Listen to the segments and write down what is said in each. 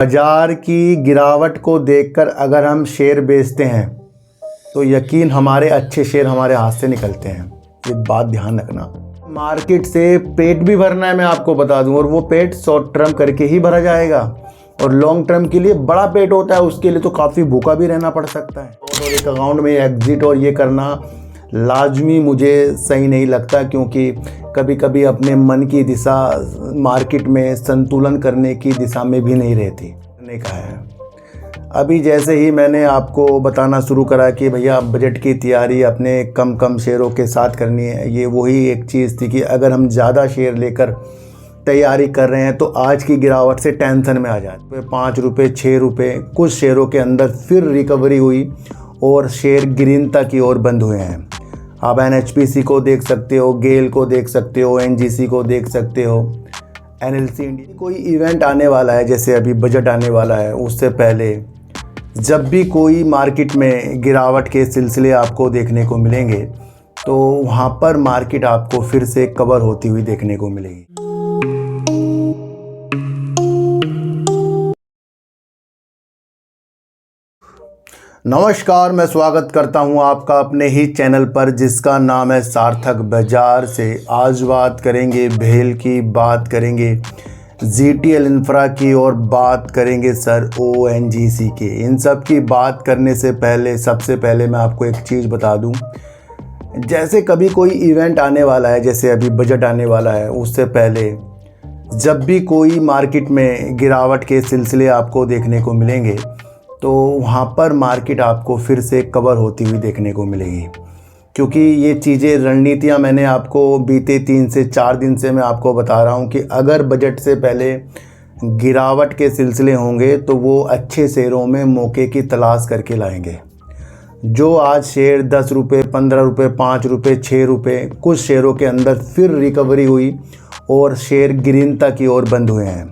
बाजार की गिरावट को देखकर अगर हम शेयर बेचते हैं तो यकीन हमारे अच्छे शेयर हमारे हाथ से निकलते हैं। ये बात ध्यान रखना। मार्केट से पेट भी भरना है, मैं आपको बता दूं, और वो पेट शॉर्ट टर्म करके ही भरा जाएगा। और लॉन्ग टर्म के लिए बड़ा पेट होता है, उसके लिए तो काफ़ी भूखा भी रहना पड़ सकता है। और एक अकाउंट में एग्जिट और ये करना लाजमी मुझे सही नहीं लगता, क्योंकि कभी कभी अपने मन की दिशा मार्केट में संतुलन करने की दिशा में भी नहीं रहती। ने कहा है अभी जैसे ही मैंने आपको बताना शुरू करा कि भैया बजट की तैयारी अपने कम शेयरों के साथ करनी है, ये वही एक चीज़ थी कि अगर हम ज़्यादा शेयर लेकर तैयारी कर रहे हैं तो आज की गिरावट से टेंशन में आ जाते। 5 रुपये 6 रुपये कुछ शेयरों के अंदर फिर रिकवरी हुई और शेयर ग्रीनता की ओर बंद हुए हैं। आप NHPC को देख सकते हो, गेल को देख सकते हो, NGC को देख सकते हो, NLC इंडिया। कोई इवेंट आने वाला है, जैसे अभी बजट आने वाला है, उससे पहले जब भी कोई मार्केट में गिरावट के सिलसिले आपको देखने को मिलेंगे तो वहाँ पर मार्केट आपको फिर से कवर होती हुई देखने को मिलेगी। नमस्कार, मैं स्वागत करता हूं आपका अपने ही चैनल पर जिसका नाम है सार्थक बाजार से। आज बात करेंगे भेल की, बात करेंगे GTL इंफ्रा की और बात करेंगे सर ONGC के। इन सब की बात करने से पहले सबसे पहले मैं आपको एक चीज़ बता दूं, जैसे कभी कोई इवेंट आने वाला है, जैसे अभी बजट आने वाला है, उससे पहले जब भी कोई मार्केट में गिरावट के सिलसिले आपको देखने को मिलेंगे तो वहाँ पर मार्केट आपको फिर से कवर होती हुई देखने को मिलेगी। क्योंकि ये चीज़ें रणनीतियाँ मैंने आपको बीते 3 से 4 दिन से मैं आपको बता रहा हूँ कि अगर बजट से पहले गिरावट के सिलसिले होंगे तो वो अच्छे शेयरों में मौके की तलाश करके लाएंगे। जो आज शेयर 10 रुपये 15 रुपये 5 रुपये 6 रुपये कुछ शेयरों के अंदर फिर रिकवरी हुई और शेयर ग्रीनता की ओर बंद हुए हैं।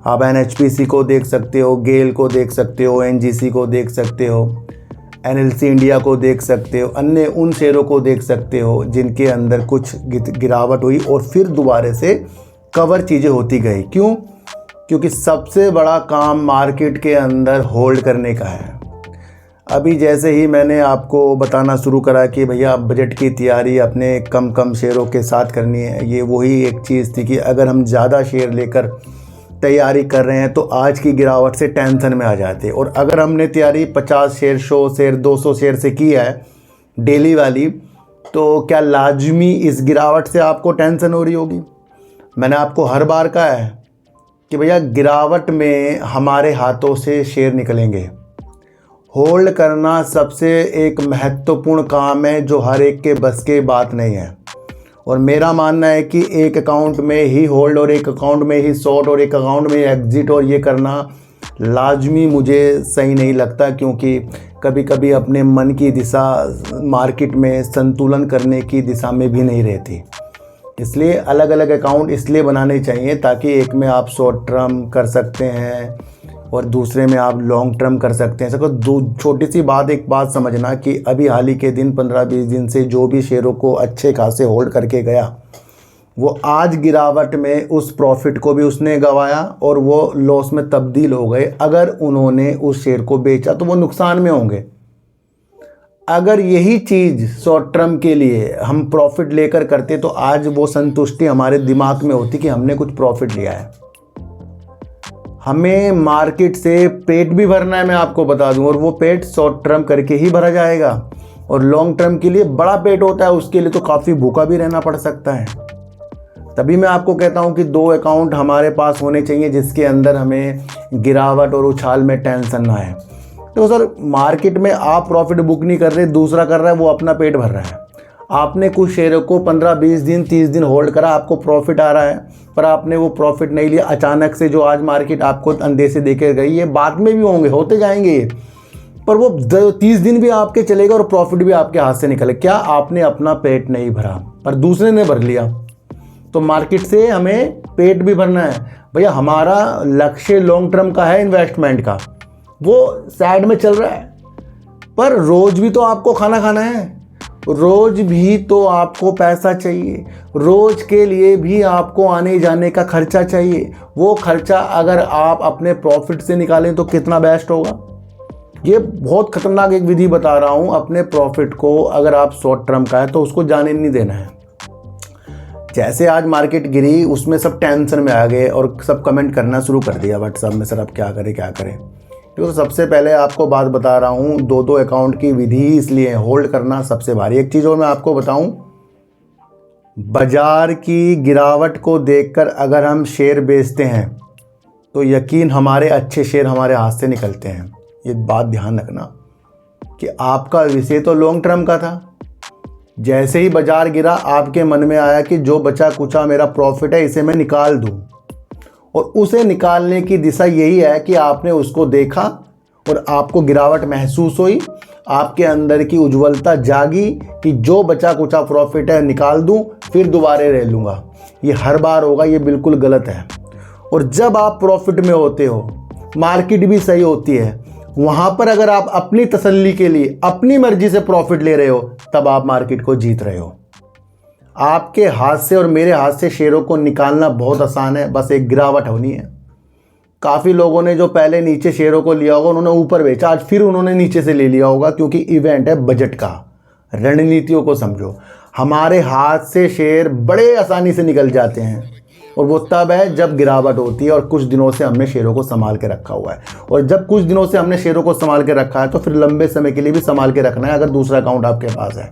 आप NHPC को देख सकते हो, गेल को देख सकते हो, NGC को देख सकते हो, NLC इंडिया को देख सकते हो, अन्य उन शेयरों को देख सकते हो जिनके अंदर कुछ गिरावट हुई और फिर दोबारा से कवर चीज़ें होती गई। क्यों? क्योंकि सबसे बड़ा काम मार्केट के अंदर होल्ड करने का है। अभी जैसे ही मैंने आपको बताना शुरू करा कि भैया बजट की तैयारी अपने कम शेयरों के साथ करनी है, ये वही एक चीज़ थी कि अगर हम ज़्यादा शेयर लेकर तैयारी कर रहे हैं तो आज की गिरावट से टेंशन में आ जाते। और अगर हमने तैयारी 50 शेयर 100 शेयर 200 शेयर से की है डेली वाली, तो क्या लाजमी इस गिरावट से आपको टेंशन हो रही होगी? मैंने आपको हर बार कहा है कि भैया गिरावट में हमारे हाथों से शेयर निकलेंगे। होल्ड करना सबसे एक महत्वपूर्ण काम है जो हर एक के बस के बात नहीं है। और मेरा मानना है कि एक अकाउंट में ही होल्ड और एक अकाउंट में ही शॉर्ट और एक अकाउंट में एग्जिट और ये करना लाजमी मुझे सही नहीं लगता, क्योंकि कभी कभी अपने मन की दिशा मार्केट में संतुलन करने की दिशा में भी नहीं रहती। इसलिए अलग अलग अकाउंट इसलिए बनाने चाहिए ताकि एक में आप शॉर्ट टर्म कर सकते हैं और दूसरे में आप लॉन्ग टर्म कर सकते हैं। सको दो छोटी सी बात, एक बात समझना कि अभी हाल ही के दिन 15-20 दिन से जो भी शेयरों को अच्छे खासे होल्ड करके गया, वो आज गिरावट में उस प्रॉफिट को भी उसने गंवाया और वो लॉस में तब्दील हो गए। अगर उन्होंने उस शेयर को बेचा तो वो नुकसान में होंगे। अगर यही चीज़ शॉर्ट टर्म के लिए हम प्रॉफिट लेकर करते तो आज वो संतुष्टि हमारे दिमाग में होती कि हमने कुछ प्रॉफिट लिया है। हमें मार्केट से पेट भी भरना है, मैं आपको बता दूं, और वो पेट शॉर्ट टर्म करके ही भरा जाएगा। और लॉन्ग टर्म के लिए बड़ा पेट होता है, उसके लिए तो काफ़ी भूखा भी रहना पड़ सकता है। तभी मैं आपको कहता हूं कि 2 अकाउंट हमारे पास होने चाहिए जिसके अंदर हमें गिरावट और उछाल में टेंशन ना आए। तो सर मार्केट में आप प्रॉफिट बुक नहीं कर रहे, दूसरा कर रहा है, वो अपना पेट भर रहा है। आपने कुछ शेयरों को 15-20 दिन 30 दिन होल्ड करा, आपको प्रॉफिट आ रहा है, पर आपने वो प्रॉफिट नहीं लिया। अचानक से जो आज मार्केट आपको अंदेशे देके गई, ये बाद में भी होंगे, होते जाएंगे, पर वो 30 दिन भी आपके चलेगा और प्रॉफिट भी आपके हाथ से निकले। क्या आपने अपना पेट नहीं भरा पर दूसरे ने भर लिया? तो मार्केट से हमें पेट भी भरना है भैया। हमारा लक्ष्य लॉन्ग टर्म का है, इन्वेस्टमेंट का, वो साइड में चल रहा है, पर रोज भी तो आपको खाना खाना है। रोज भी तो आपको पैसा चाहिए, रोज के लिए भी आपको आने जाने का खर्चा चाहिए। वो खर्चा अगर आप अपने प्रॉफिट से निकालें तो कितना बेस्ट होगा। ये बहुत खतरनाक एक विधि बता रहा हूँ। अपने प्रॉफिट को अगर आप शॉर्ट टर्म का है तो उसको जाने नहीं देना है। जैसे आज मार्केट गिरी, उसमें सब टेंशन में आ गए और सब कमेंट करना शुरू कर दिया व्हाट्सएप में, सर अब क्या करें क्या करें। तो सबसे पहले आपको बात बता रहा हूँ, दो अकाउंट की विधि इसलिए होल्ड करना सबसे भारी। एक चीज़ और मैं आपको बताऊँ, बाजार की गिरावट को देखकर अगर हम शेयर बेचते हैं तो यकीन हमारे अच्छे शेयर हमारे हाथ से निकलते हैं। ये बात ध्यान रखना कि आपका विषय तो लॉन्ग टर्म का था। जैसे ही बाजार गिरा, आपके मन में आया कि जो बचा कुचा मेरा प्रॉफिट है इसे मैं निकाल दूं, और उसे निकालने की दिशा यही है कि आपने उसको देखा और आपको गिरावट महसूस हुई, आपके अंदर की उज्ज्वलता जागी कि जो बचा कुचा प्रॉफिट है निकाल दूं, फिर दोबारा ले लूँगा। ये हर बार होगा, ये बिल्कुल गलत है। और जब आप प्रॉफिट में होते हो, मार्केट भी सही होती है, वहाँ पर अगर आप अपनी तसल्ली के लिए अपनी मर्जी से प्रॉफिट ले रहे हो, तब आप मार्केट को जीत रहे हो। आपके हाथ से और मेरे हाथ से शेयरों को निकालना बहुत आसान है, बस एक गिरावट होनी है। काफ़ी लोगों ने जो पहले नीचे शेयरों को लिया होगा उन्होंने ऊपर बेचा, आज फिर उन्होंने नीचे से ले लिया होगा, क्योंकि इवेंट है बजट का। रणनीतियों को समझो। हमारे हाथ से शेयर बड़े आसानी से निकल जाते हैं, और वो तब है जब गिरावट होती है और कुछ दिनों से हमने शेयरों को संभाल के रखा हुआ है। और जब कुछ दिनों से हमने शेयरों को संभाल के रखा है तो फिर लंबे समय के लिए भी संभाल के रखना है, अगर दूसरा अकाउंट आपके पास है।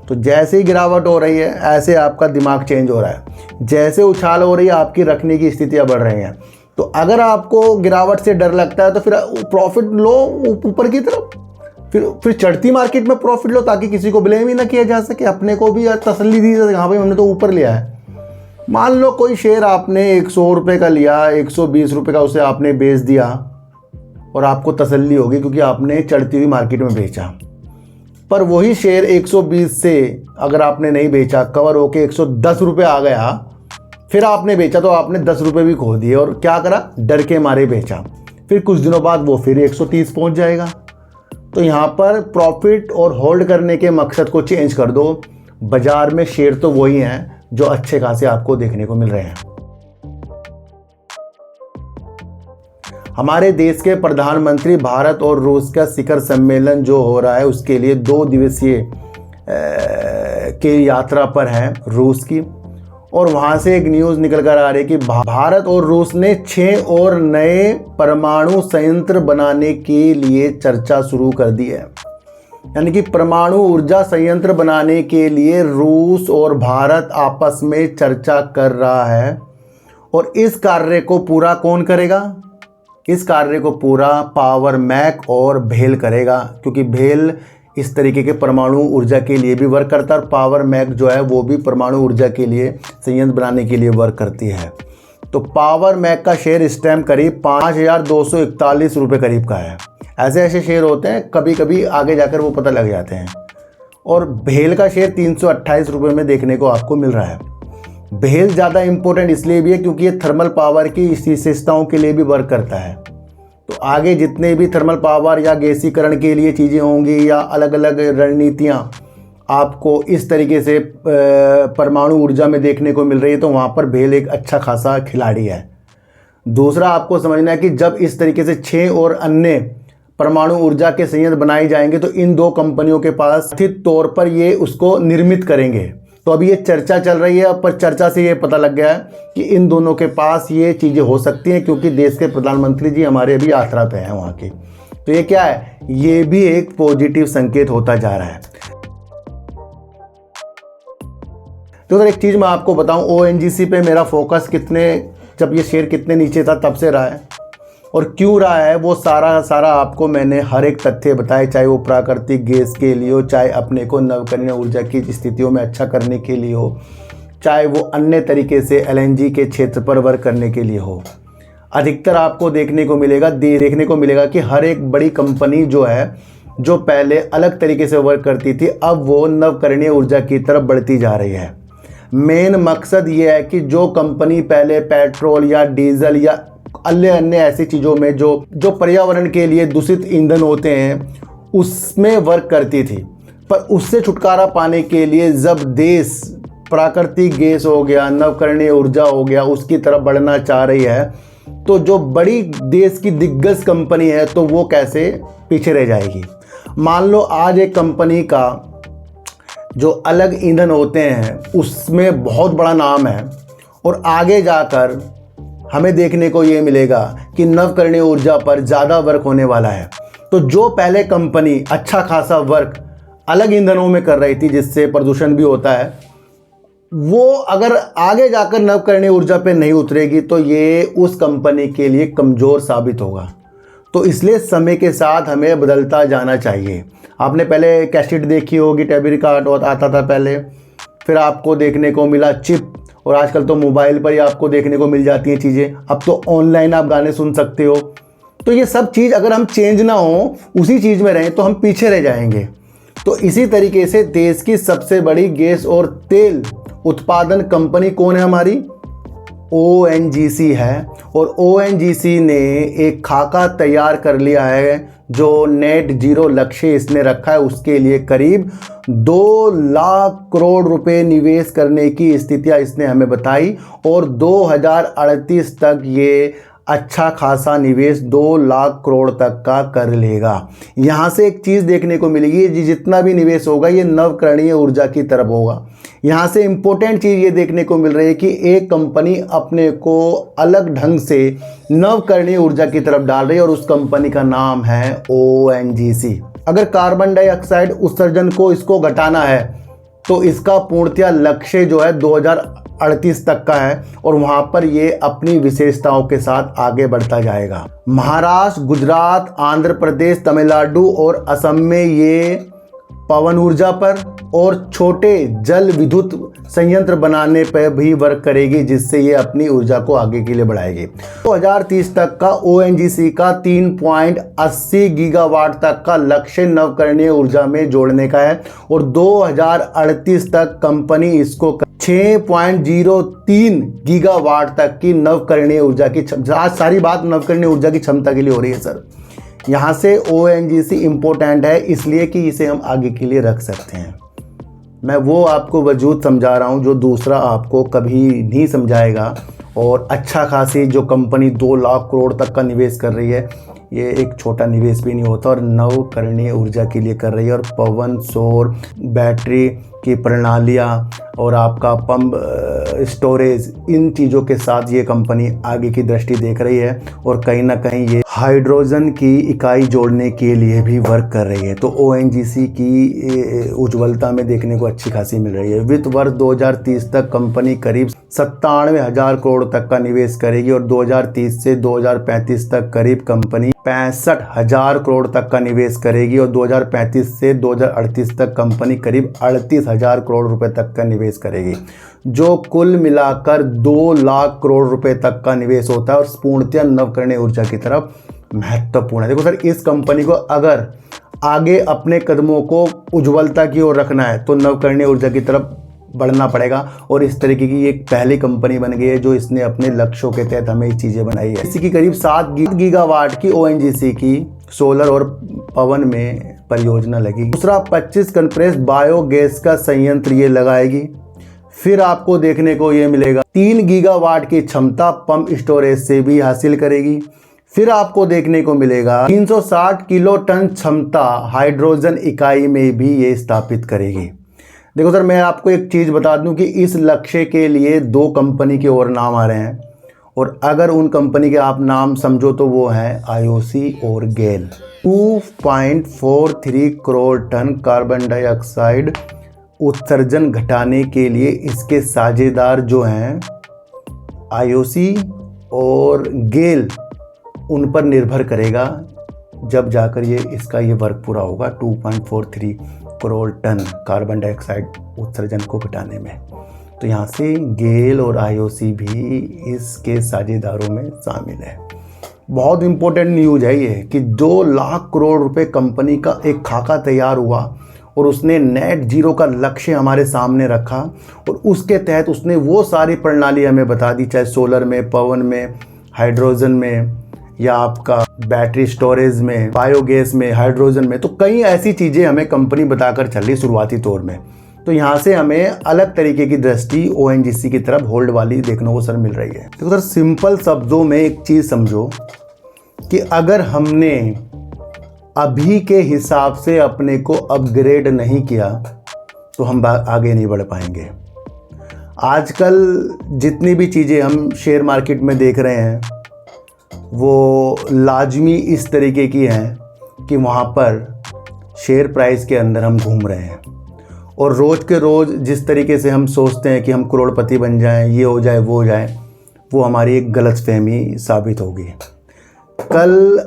तो जैसे ही गिरावट हो रही है, ऐसे आपका दिमाग चेंज हो रहा है। जैसे उछाल हो रही है, आपकी रखने की स्थितियाँ बढ़ रही हैं। तो अगर आपको गिरावट से डर लगता है तो फिर प्रॉफिट लो ऊपर की तरफ, फिर चढ़ती मार्केट में प्रॉफिट लो, ताकि किसी को ब्लेम ही ना किया जा सके, अपने को भी तसल्ली दी जा सके, हाँ भाई हमने तो ऊपर लिया है। मान लो कोई शेयर आपने 100 रुपये का लिया, 120 रुपये का उसे आपने बेच दिया, और आपको तसल्ली होगी क्योंकि आपने चढ़ती हुई मार्केट में बेचा। पर वही शेयर 120 से अगर आपने नहीं बेचा, कवर होके 110 रुपये आ गया, फिर आपने बेचा, तो आपने 10 रुपये भी खो दिए। और क्या करा, डर के मारे बेचा। फिर कुछ दिनों बाद वो फिर 130 पहुंच जाएगा। तो यहाँ पर प्रॉफिट और होल्ड करने के मकसद को चेंज कर दो। बाजार में शेयर तो वही हैं जो अच्छे खासे आपको देखने को मिल रहे हैं। हमारे देश के प्रधानमंत्री भारत और रूस का शिखर सम्मेलन जो हो रहा है उसके लिए 2 दिवसीय की यात्रा पर है रूस की, और वहां से एक न्यूज़ निकल कर आ रही है कि भारत और रूस ने 6 और नए परमाणु संयंत्र बनाने के लिए चर्चा शुरू कर दी है। यानी कि परमाणु ऊर्जा संयंत्र बनाने के लिए रूस और भारत आपस में चर्चा कर रहा है। और इस कार्य को पूरा कौन करेगा? इस कार्य को पूरा पावर मैक और भेल करेगा, क्योंकि भेल इस तरीके के परमाणु ऊर्जा के लिए भी वर्क करता है, और पावर मैक जो है वो भी परमाणु ऊर्जा के लिए संयंत्र बनाने के लिए वर्क करती है। तो पावर मैक का शेयर इस टाइम करीब 5241 रुपये करीब का है। ऐसे ऐसे शेयर होते हैं, कभी कभी आगे जाकर वो पता लग जाते हैं। और भेल का शेयर 328 रुपये में देखने को आपको मिल रहा है। भेल ज़्यादा इंपॉर्टेंट इसलिए भी है क्योंकि ये थर्मल पावर की विशेषताओं के लिए भी वर्क करता है। तो आगे जितने भी थर्मल पावर या गैसीकरण के लिए चीज़ें होंगी या अलग अलग रणनीतियाँ आपको इस तरीके से परमाणु ऊर्जा में देखने को मिल रही है, तो वहाँ पर भेल एक अच्छा खासा खिलाड़ी है। दूसरा आपको समझना है कि जब इस तरीके से 6 और अन्य परमाणु ऊर्जा के संयंत्र बनाए जाएंगे तो इन 2 कंपनियों के पास स्थित तौर पर ये उसको निर्मित करेंगे। तो अभी ये चर्चा चल रही है, पर चर्चा से ये पता लग गया है कि इन दोनों के पास ये चीज़ें हो सकती हैं, क्योंकि देश के प्रधानमंत्री जी हमारे अभी यात्रा पे हैं वहाँ की। तो ये क्या है, ये भी एक पॉजिटिव संकेत होता जा रहा है। तो सर एक चीज़ मैं आपको बताऊं, ONGC पे मेरा फोकस जब ये शेयर कितने नीचे था तब से रहा है, और क्यों रहा है वो सारा आपको मैंने हर एक तथ्य बताए, चाहे वो प्राकृतिक गैस के लिए हो, चाहे अपने को नवकरणीय ऊर्जा की स्थितियों में अच्छा करने के लिए हो, चाहे वो अन्य तरीके से LNG के क्षेत्र पर वर्क करने के लिए हो। अधिकतर आपको देखने को मिलेगा कि हर एक बड़ी कंपनी जो है, जो पहले अलग तरीके से वर्क करती थी, अब वो नवकरणीय ऊर्जा की तरफ बढ़ती जा रही है। मेन मकसद ये है कि जो कंपनी पहले पेट्रोल या डीजल या अन्य ऐसी चीज़ों में जो पर्यावरण के लिए दूषित ईंधन होते हैं उसमें वर्क करती थी, पर उससे छुटकारा पाने के लिए जब देश प्राकृतिक गैस हो गया, नवकरणीय ऊर्जा हो गया, उसकी तरफ बढ़ना चाह रही है, तो जो बड़ी देश की दिग्गज कंपनी है तो वो कैसे पीछे रह जाएगी। मान लो आज एक कंपनी का जो अलग ईंधन होते हैं उसमें बहुत बड़ा नाम है और आगे जाकर हमें देखने को ये मिलेगा कि नवकरणीय ऊर्जा पर ज़्यादा वर्क होने वाला है। तो जो पहले कंपनी अच्छा खासा वर्क अलग ईंधनों में कर रही थी जिससे प्रदूषण भी होता है, वो अगर आगे जाकर नवकरणीय ऊर्जा पे नहीं उतरेगी तो ये उस कंपनी के लिए कमज़ोर साबित होगा। तो इसलिए समय के साथ हमें बदलता जाना चाहिए। आपने पहले कैसेट देखी होगी, टेप रिकॉर्ड आता था पहले, फिर आपको देखने को मिला चिप, और आजकल तो मोबाइल पर ही आपको देखने को मिल जाती हैं चीज़ें। अब तो ऑनलाइन आप गाने सुन सकते हो। तो ये सब चीज़ अगर हम चेंज ना हो, उसी चीज़ में रहें, तो हम पीछे रह जाएंगे। तो इसी तरीके से देश की सबसे बड़ी गैस और तेल उत्पादन कंपनी कौन है हमारी? ONGC है। और ONGC ने एक खाका तैयार कर लिया है जो नेट जीरो लक्ष्य इसने रखा है, उसके लिए करीब 2 लाख करोड़ रुपए निवेश करने की स्थितियां इसने हमें बताई, और 2038 तक ये अच्छा खासा निवेश 2 लाख करोड़ तक का कर लेगा। यहाँ से एक चीज़ देखने को मिलेगी, जितना भी निवेश होगा ये नवकरणीय ऊर्जा की तरफ होगा। यहाँ से इम्पोर्टेंट चीज़ ये देखने को मिल रही है कि एक कंपनी अपने को अलग ढंग से नवकरणीय ऊर्जा की तरफ डाल रही है और उस कंपनी का नाम है ONGC। अगर कार्बन डाइऑक्साइड उत्सर्जन को इसको घटाना है तो इसका पूर्णतया लक्ष्य जो है 2038 तक का है, और वहां पर ये अपनी विशेषताओं के साथ आगे बढ़ता जाएगा। महाराष्ट्र, गुजरात, आंध्र प्रदेश, तमिलनाडु और असम में ये पवन ऊर्जा पर और छोटे जल विद्युत संयंत्र बनाने पर भी वर्क करेगी, जिससे ये अपनी ऊर्जा को आगे के लिए बढ़ाएगी। 2030 तक का ONGC का 3.80 गीगावाट तक का लक्ष्य नवकरणीय ऊर्जा में जोड़ने का है, और 2038 तक कंपनी इसको 6.03 गीगावाट तक की नवकरणीय ऊर्जा की आज सारी बात नवकरणीय ऊर्जा की क्षमता के लिए हो रही है सर। यहाँ से ONGC इम्पोर्टेंट है इसलिए कि इसे हम आगे के लिए रख सकते हैं। मैं वो आपको वजूद समझा रहा हूँ जो दूसरा आपको कभी नहीं समझाएगा। और अच्छा खासी जो कंपनी 2 लाख करोड़ तक का निवेश कर रही है, ये एक छोटा निवेश भी नहीं होता, और नवकरणीय ऊर्जा के लिए कर रही है। और पवन, सौर, बैटरी की प्रणालियाँ और आपका पंप स्टोरेज, इन चीज़ों के साथ ये कंपनी आगे की दृष्टि देख रही है, और कहीं ना कहीं ये हाइड्रोजन की इकाई जोड़ने के लिए भी वर्क कर रही है। तो ONGC की उज्ज्वलता में देखने को अच्छी खासी मिल रही है। वित्त वर्ष 2030 तक कंपनी करीब 97,000 करोड़ तक का निवेश करेगी, और 2030 से 2035 तक करीब कंपनी 65,000 करोड़ तक का निवेश करेगी, और 2035 से 2038 तक कंपनी करीब 38,000 करोड़ रुपए तक का निवेश करेगी, जो कुल मिलाकर 2 लाख करोड़ रुपए तक का निवेश होता है, और पूर्णतया नवकरणीय ऊर्जा की तरफ महत्वपूर्ण है। देखो सर, इस कंपनी को अगर आगे अपने कदमों को उज्ज्वलता की ओर रखना है तो नवकरणीय ऊर्जा की तरफ बढ़ना पड़ेगा, और इस तरीके की एक पहली कंपनी बन गई है जो इसने अपने लक्ष्यों के तहत हमें ये चीज़ें बनाई है। इसी की करीब 7 गीगावाट की ONGC की सोलर और पवन में परियोजना लगी। दूसरा 25 कंप्रेस बायोगैस का संयंत्र ये लगाएगी। फिर आपको देखने को ये मिलेगा 3 गीगावाट की क्षमता पंप स्टोरेज से भी हासिल करेगी। फिर आपको देखने को मिलेगा 360 किलो टन क्षमता हाइड्रोजन इकाई में भी ये स्थापित करेगी। देखो सर, मैं आपको एक चीज़ बता दूं कि इस लक्ष्य के लिए 2 कंपनी के और नाम आ रहे हैं, और अगर उन कंपनी के आप नाम समझो तो वो हैं IOC और गेल। 2.43 करोड़ टन कार्बन डाइऑक्साइड उत्सर्जन घटाने के लिए इसके साझेदार जो हैं IOC और गेल, उन पर निर्भर करेगा जब जाकर इसका वर्क पूरा होगा 2.43 करोड़ टन कार्बन डाइऑक्साइड उत्सर्जन को घटाने में। तो यहाँ से गेल और IOC भी इसके साझेदारों में शामिल है। बहुत इम्पोर्टेंट न्यूज़ है ये कि 2 लाख करोड़ रुपए कंपनी का एक खाका तैयार हुआ, और उसने नेट जीरो का लक्ष्य हमारे सामने रखा, और उसके तहत उसने वो सारी प्रणाली हमें बता दी, चाहे सोलर में, पवन में, हाइड्रोजन में, या आपका बैटरी स्टोरेज में, बायोगैस में, हाइड्रोजन में, तो कई ऐसी चीज़ें हमें कंपनी बताकर चल रही शुरुआती तौर में। तो यहाँ से हमें अलग तरीके की दृष्टि ONGC की तरफ होल्ड वाली देखने को सर मिल रही है। तो सर सिंपल शब्दों में एक चीज़ समझो कि अगर हमने अभी के हिसाब से अपने को अपग्रेड नहीं किया तो हम आगे नहीं बढ़ पाएंगे। आजकल जितनी भी चीज़ें हम शेयर मार्केट में देख रहे हैं वो लाजमी इस तरीके की हैं कि वहाँ पर शेयर प्राइस के अंदर हम घूम रहे हैं और रोज़ के रोज़ जिस तरीके से हम सोचते हैं कि हम करोड़पति बन जाएं, ये हो जाए वो हो जाए, वो हमारी एक गलतफहमी साबित होगी। कल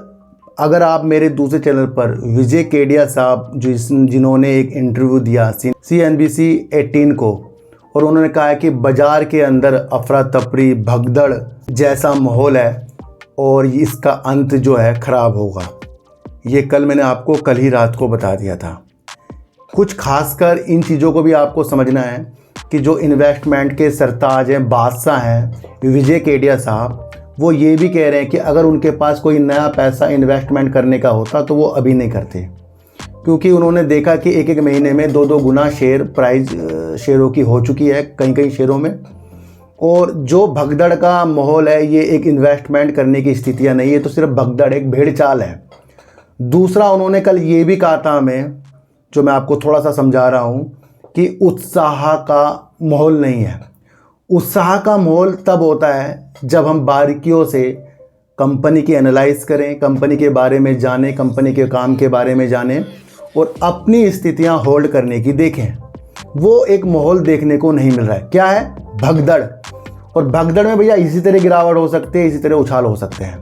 अगर आप मेरे दूसरे चैनल पर विजय केडिया साहब जिन्होंने एक इंटरव्यू दिया CNBC 18 को, और उन्होंने कहा है कि बाज़ार के अंदर अफरा तफरी भगदड़ जैसा माहौल है और इसका अंत जो है ख़राब होगा, ये कल मैंने आपको कल ही रात को बता दिया था। कुछ खासकर इन चीज़ों को भी आपको समझना है कि जो इन्वेस्टमेंट के सरताज हैं, बादशाह हैं विजय केडिया साहब, वो ये भी कह रहे हैं कि अगर उनके पास कोई नया पैसा इन्वेस्टमेंट करने का होता तो वो अभी नहीं करते, क्योंकि उन्होंने देखा कि एक एक महीने में 2-2 गुना शेयर प्राइस शेयरों की हो चुकी है कई शेयरों में। और जो भगदड़ का माहौल है ये एक इन्वेस्टमेंट करने की स्थितियाँ नहीं है, तो सिर्फ भगदड़ एक भेड़ चाल है। दूसरा उन्होंने कल ये भी कहा था हमें, जो मैं आपको थोड़ा सा समझा रहा हूँ, कि उत्साह का माहौल नहीं है। उत्साह का माहौल तब होता है जब हम बारीकियों से कंपनी की एनालाइज करें, कंपनी के बारे में जानें, कंपनी के काम के बारे में जानें और अपनी स्थितियां होल्ड करने की देखें। वो एक माहौल देखने को नहीं मिल रहा है। क्या है? भगदड़। और भगदड़ में भैया इसी तरह गिरावट हो सकती है, इसी तरह उछाल हो सकते हैं।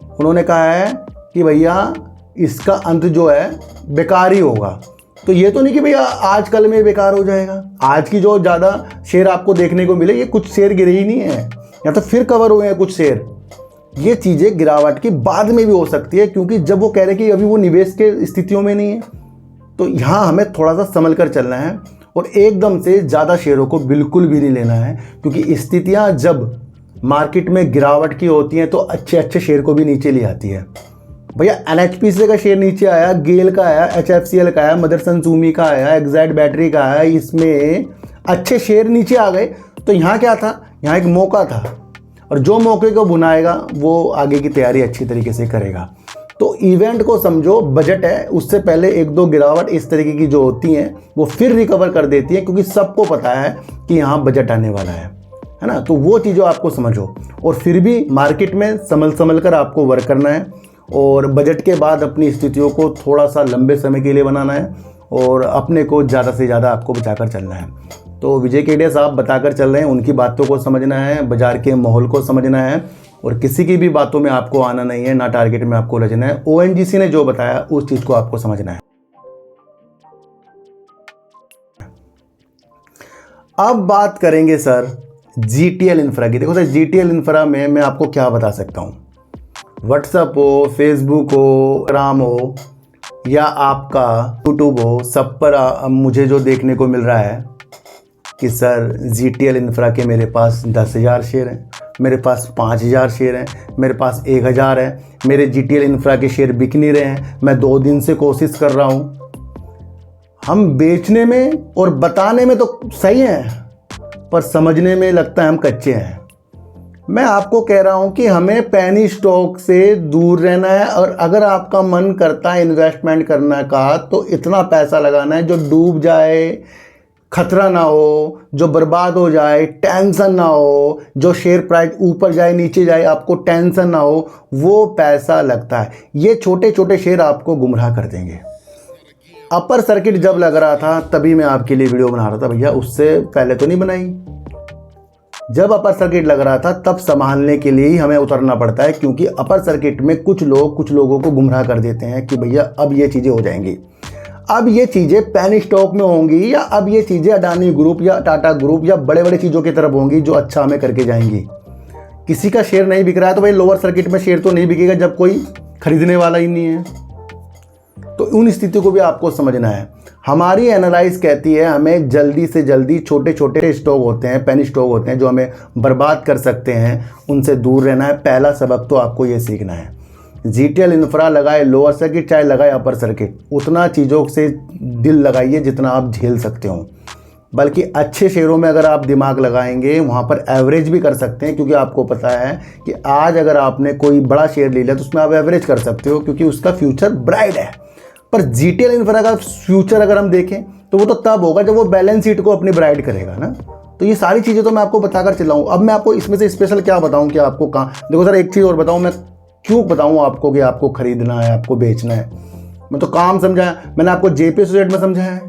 उन्होंने कहा है कि भैया इसका अंत जो है बेकार ही होगा। तो ये तो नहीं कि भैया आज कल में बेकार हो जाएगा। आज की जो ज़्यादा शेयर आपको देखने को मिले, ये कुछ शेयर गिरे ही नहीं है या तो फिर कवर हुए हैं कुछ शेयर। ये चीज़ें गिरावट के बाद में भी हो सकती है, क्योंकि जब वो कह रहे कि अभी वो निवेश के स्थितियों में नहीं है। तो यहाँ हमें थोड़ा सा संभल कर चलना है और एकदम से ज़्यादा शेयरों को बिल्कुल भी नहीं लेना है, क्योंकि स्थितियाँ जब मार्केट में गिरावट की होती हैं तो अच्छे शेयर को भी नीचे ले आती है। भैया NHPC का शेयर नीचे आया, गेल का आया, HFCL का आया, मदरसन सूमी का आया, एक्साइड बैटरी का आया, इसमें अच्छे शेयर नीचे आ गए। तो यहाँ क्या था? यहाँ एक मौका था, और जो मौके को बुनाएगा वो आगे की तैयारी अच्छी तरीके से करेगा। तो इवेंट को समझो, बजट है, उससे पहले 1-2 गिरावट इस तरीके की जो होती हैं वो फिर रिकवर कर देती है, क्योंकि सबको पता है कि यहाँ बजट आने वाला है ना। तो वो चीज़ों आपको समझो, और फिर भी मार्केट में संभल कर आपको वर्क करना है और बजट के बाद अपनी स्थितियों को थोड़ा सा लंबे समय के लिए बनाना है और अपने को ज़्यादा से ज़्यादा आपको बचाकर चलना है। तो विजय केडिया साहब बताकर चल रहे हैं, उनकी बातों को समझना है, बाज़ार के माहौल को समझना है और किसी की भी बातों में आपको आना नहीं है, ना टारगेट में आपको उलझना है। ONGC ने जो बताया उस चीज़ को आपको समझना है। अब बात करेंगे सर GTL इंफ्रा की। देखो सर, GTL इंफ्रा में मैं आपको क्या बता सकता हूँ। व्हाट्सएप हो, फेसबुक हो, राम हो या आपका यूट्यूब हो, सब पर मुझे जो देखने को मिल रहा है कि सर GTL इंफ्रा के मेरे पास 10,000 शेयर हैं, मेरे पास 5,000 शेयर हैं, मेरे पास 1,000 है, मेरे GTL इंफ्रा के शेयर बिक नहीं रहे हैं, मैं 2 दिन से कोशिश कर रहा हूँ। हम बेचने में और बताने में तो सही हैं, पर समझने में लगता है हम कच्चे हैं। मैं आपको कह रहा हूं कि हमें पेनी स्टॉक से दूर रहना है, और अगर आपका मन करता है इन्वेस्टमेंट करने का तो इतना पैसा लगाना है जो डूब जाए, खतरा ना हो, जो बर्बाद हो जाए, टेंशन ना हो, जो शेयर प्राइस ऊपर जाए नीचे जाए आपको टेंशन ना हो, वो पैसा लगता है। ये छोटे छोटे शेयर आपको गुमराह कर देंगे। अपर सर्किट जब लग रहा था तभी मैं आपके लिए वीडियो बना रहा था भैया, उससे पहले तो नहीं बनाई। जब अपर सर्किट लग रहा था तब संभालने के लिए ही हमें उतरना पड़ता है, क्योंकि अपर सर्किट में कुछ लोगों को गुमराह कर देते हैं कि भैया अब ये चीज़ें हो जाएंगी, अब ये चीज़ें पेनी स्टॉक में होंगी, या अब ये चीज़ें अडानी ग्रुप या टाटा ग्रुप या बड़े बड़े चीज़ों की तरफ होंगी जो अच्छा हमें करके जाएंगी। किसी का शेयर नहीं बिक रहा है तो भाई लोअर सर्किट में शेयर तो नहीं बिकेगा जब कोई खरीदने वाला ही नहीं है। तो उन स्थितियों को भी आपको समझना है। हमारी एनालाइज कहती है हमें जल्दी से जल्दी छोटे छोटे स्टॉक होते हैं, पेनी स्टॉक होते हैं जो हमें बर्बाद कर सकते हैं, उनसे दूर रहना है। पहला सबक तो आपको ये सीखना है। जीटीएल इंफ्रा लगाए लोअर सर्किट चाहे लगाए अपर सर्किट, उतना चीज़ों से दिल लगाइए जितना आप झेल सकते हो। बल्कि अच्छे शेयरों में अगर आप दिमाग लगाएंगे वहाँ पर एवरेज भी कर सकते हैं, क्योंकि आपको पता है कि आज अगर आपने कोई बड़ा शेयर ले लिया तो उसमें आप एवरेज कर सकते हो, क्योंकि उसका फ्यूचर ब्राइट है। पर जीटीएल इंफ्रा का फ्यूचर अगर हम देखें तो वो तो तब होगा जब वो बैलेंस शीट को अपनी ब्राइट करेगा ना। तो ये सारी चीज़ें तो मैं आपको बताकर चला हूँ। अब मैं आपको इसमें से स्पेशल क्या बताऊँ कि आपको कहाँ, देखो सर एक चीज़ और बताऊँ, मैं क्यों बताऊँ आपको कि आपको खरीदना है, आपको बेचना है। मैं तो काम समझाया, मैंने आपको जेपी एसोसिएट में समझाया है,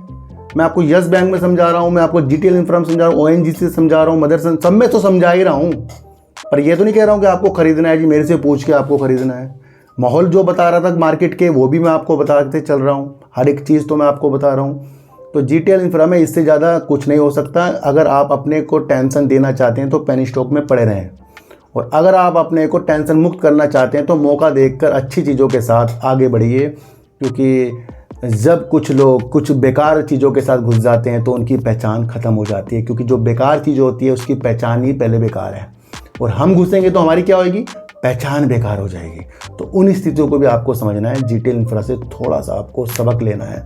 मैं आपको यस बैंक में समझा रहा हूँ, मैं आपको जीटीएल इंफ्रा में समझा रहा हूँ, ओएनजीसी समझा रहा हूँ, मदरसन, सब में तो समझा ही रहा हूँ। पर ये तो नहीं कह रहा हूँ कि आपको खरीदना है जी, मेरे से पूछ के आपको खरीदना है। माहौल जो बता रहा था मार्केट के वो भी मैं आपको बताते चल रहा हूँ, हर एक चीज़ तो मैं आपको बता रहा हूँ। तो जीटीएल इंफ्रा में इससे ज़्यादा कुछ नहीं हो सकता। अगर आप अपने को टेंशन देना चाहते हैं तो पेनी स्टॉक में पड़े रहें, और अगर आप अपने को टेंशन मुक्त करना चाहते हैं तो मौका देखकर अच्छी चीज़ों के साथ आगे बढ़िए। क्योंकि जब कुछ लोग कुछ बेकार चीज़ों के साथ घुस जाते हैं तो उनकी पहचान ख़त्म हो जाती है, क्योंकि जो बेकार चीज़ होती है उसकी पहचान ही पहले बेकार है, और हम घुसेंगे तो हमारी क्या होगी, पहचान बेकार हो जाएगी। तो उन स्थितियों को भी आपको समझना है, जीटीएल इंफ्रा से थोड़ा सा आपको सबक लेना है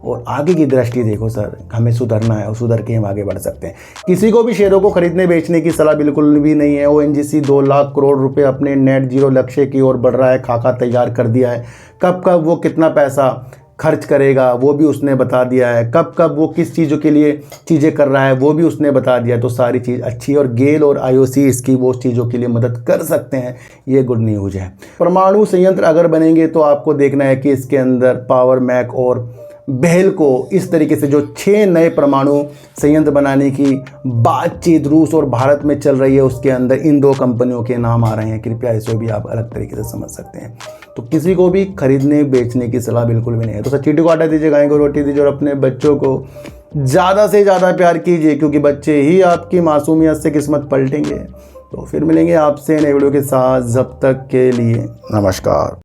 और आगे की दृष्टि देखो सर, हमें सुधरना है और सुधर के हम आगे बढ़ सकते हैं। किसी को भी शेयरों को खरीदने बेचने की सलाह बिल्कुल भी नहीं है। ओएनजीसी 2 लाख करोड़ रुपए अपने नेट जीरो लक्ष्य की ओर बढ़ रहा है, खाका तैयार कर दिया है। कब कब वो कितना पैसा खर्च करेगा वो भी उसने बता दिया है, कब कब वो किस चीज़ों के लिए चीज़ें कर रहा है वो भी उसने बता दिया है। तो सारी चीज़ अच्छी है, और गेल और आईओसी इसकी वो चीज़ों के लिए मदद कर सकते हैं, ये गुड न्यूज़ है। परमाणु संयंत्र अगर बनेंगे तो आपको देखना है कि इसके अंदर पावर मैक और बेल को इस तरीके से जो 6 नए परमाणु संयंत्र बनाने की बातचीत रूस और भारत में चल रही है, उसके अंदर इन 2 कंपनियों के नाम आ रहे हैं। कृपया इसे भी आप अलग तरीके से समझ सकते हैं। तो किसी को भी खरीदने बेचने की सलाह बिल्कुल भी नहीं है। तो सर चीटी को आटा दीजिए, गाय को रोटी दीजिए, और अपने बच्चों को ज़्यादा से ज़्यादा प्यार कीजिए, क्योंकि बच्चे ही आपकी मासूमियत से किस्मत पलटेंगे। तो फिर मिलेंगे आपसे नए वीडियो के साथ, जब तक के लिए नमस्कार।